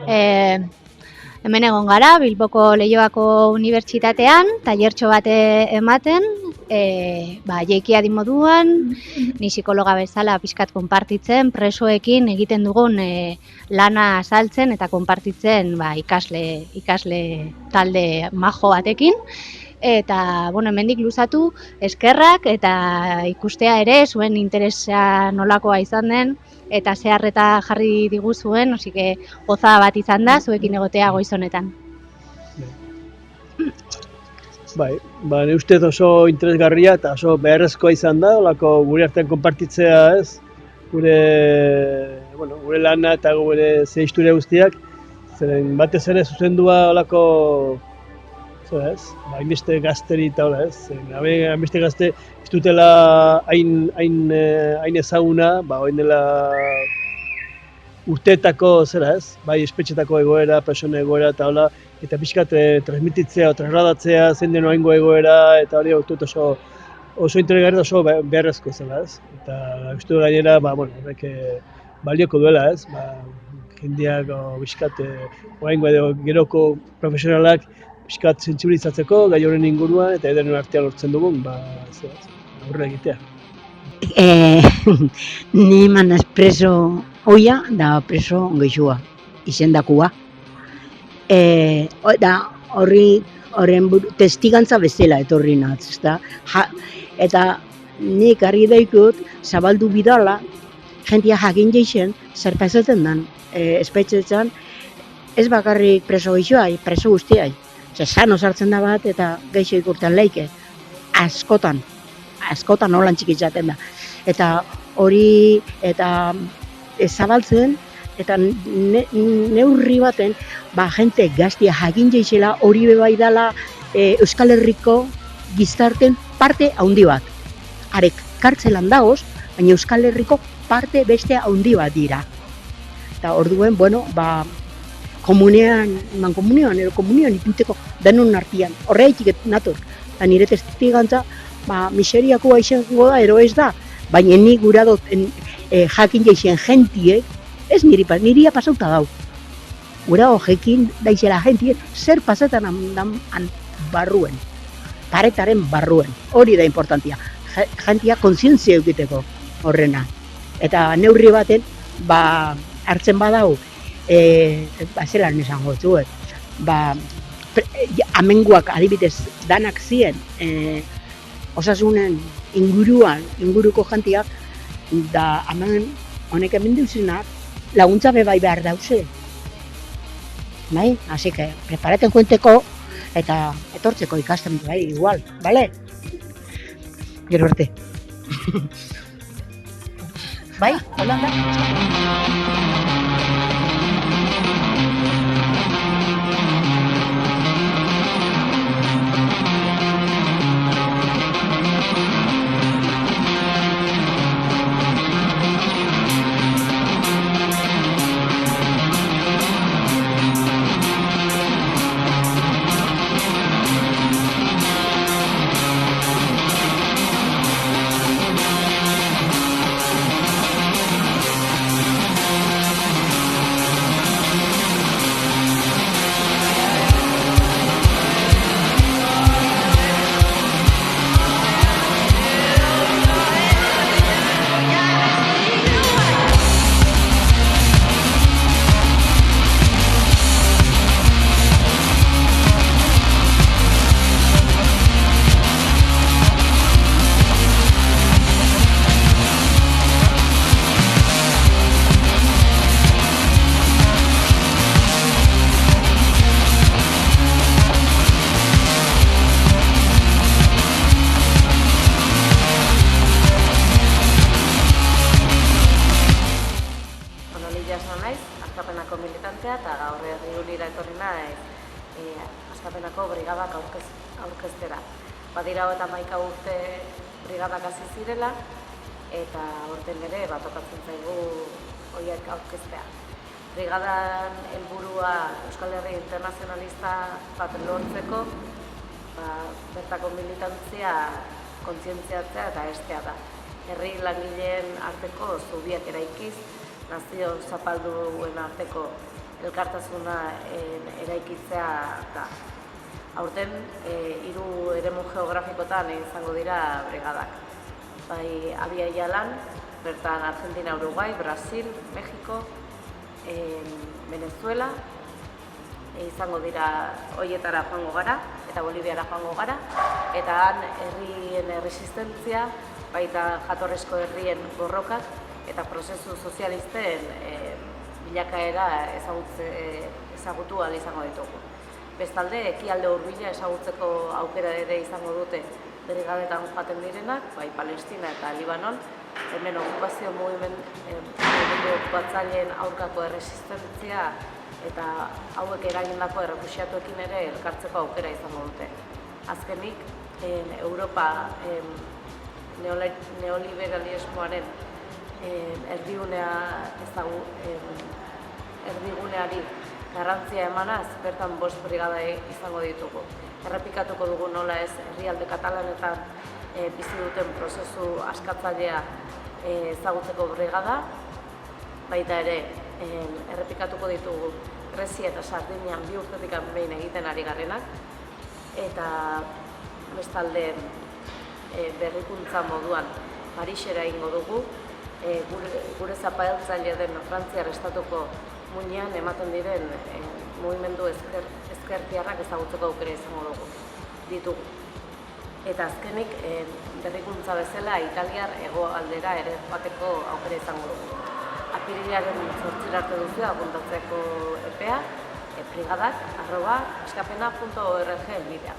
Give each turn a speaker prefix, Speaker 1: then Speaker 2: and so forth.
Speaker 1: Hemen egon gara, Bilboko Leioako Unibertsitatean, tailertxo bat ematen, jaiki adin moduan, ni psikologa bezala pixkat konpartitzen, presoekin egiten dugun lana azaltzen eta konpartitzen ikasle talde majo batekin. Eta, hemendik luzatu eskerrak eta ikustea ere zuen interesa nolakoa izan den eta zeharreta jarri diguzuen, osike goza bat izan da zuekin egotea goiz honetan.
Speaker 2: Ne ustez oso interesgarria eta oso beharrezkoa izan da, olako gure artean konpartitzea, ez? Gure lana eta gure historia guztiak, zeren batez ere zuzendua olako hainbeste gazteri eta hola, ez? Hainbeste gazte ez dutela hain ezaguna, orain dela urteetako bai espetxetako egoera, persona egoera eta hola, eta pixkat transmititzea, trasladatzea, zein den oraingo egoera, eta hori dut oso interesgarri oso beharrezko zela, ez? Eta uste du gainera, horrek balioko duela, ez? Jendeak pixkat oraingo edo geroko profesionalak pixkat sentsibilizatzeko gai horren inguruan eta ederen artean lortzen dugun, aurrera egitea.
Speaker 3: Ni manaz preso oia da preso gehixua, izendakua. Horren testigantza bezala etorri natz, ezta? Eta nik argi daikut, zabaldu bidala, jentia jakin jeixen, zer pasatzen dan, espetxetan, ez bakarrik preso gehixua, preso guztiai. Sano sartzen da bat eta geixo ikurten leike, askotan holan txikitzaten da. Eta hori, eta zabaltzen, eta neurri baten, jente gaztia jakin jaizela hori bebai dela Euskal Herriko gizarten parte handi bat. Arek kartzelan dagoz, baina Euskal Herriko parte beste handi bat dira. Eta orduen, komunioan ituteko denon artian, horreitik nator. Eta nire testigantza, miseriako izango da, ero ez da, baina ni gura dut jakin jaixen jentiek, ez niria pasauta dau. Gura jakin daizela jentiek, zer pasetan barruen, paretaren barruen, hori da importantia. Jentia kontzientzia eukiteko horrena. Eta neurri baten, hartzen badau, zelan esango zuet, amenguak adibidez danak zien osasunen inguruko jantiak, da amen honek hemen duzunak laguntza bebai behar dauze. Así que preparaten joenteko eta etortzeko ikasten igual, bale? Gero arte. Holanda?
Speaker 4: eta gaur Herriunira etorri naiz Askapenako brigadak aurkeztera. Badira 31 urte brigadak hasi zirela eta aurten ere tokatzen zaigu horiek aurkeztea. Brigadan helburua Euskal Herri internazionalista bat lortzeko, bertako militantzia kontzientziatzea eta hestea da. Herri langileen arteko zubiak eraikiz, nazio zapalduen arteko elkartasuna eraikitzea da. Aurten, 3 eremu geografikotan izango dira brigadak. Bai, Abia-Yalan, bertan Argentina, Uruguai, Brasil, Mexiko, Venezuela, izango dira hoietara joango gara, eta Boliviara joango gara, eta han herrien resistentzia, baita jatorrezko herrien borrokak, eta prozesu sozialisten bilakaera ezagutu ahal izango ditugu. Bestalde, ekialde hurbila ezagutzeko aukera ere izango dute brigadetan joaten direnak, bai Palestina eta Libanon, hemen okupazio mugimendu okupatzaileen aurkako erresistentzia eta hauek eragindako errefuxiatuekin ere elkartzeko aukera izango dute. Azkenik, Europa neoliberalismoaren erdiguneari garrantzia emanaz, bertan 5 brigada izango ditugu. Errepikatuko dugu nola ez herrialde katalanetan bizi duten prozesu askatzailea ezagutzeko brigada, baita ere errepikatuko ditugu Grezia eta Sardinian 2 urtetik behin egiten ari garenak, eta bestalde berrikuntza moduan Parisera egingo dugu, gure zapaltzaile den Frantziar estatuko muinean ematen diren mugimendu ezkertiarrak ezagutzeko aukera izango ditugu. Eta azkenik, berrikuntza bezala Italiar hegoaldera ere joateko aukera izango dugu. Apirilaren 8 arte duzu apuntatzeko epea, brigadak@askapena.org bidea.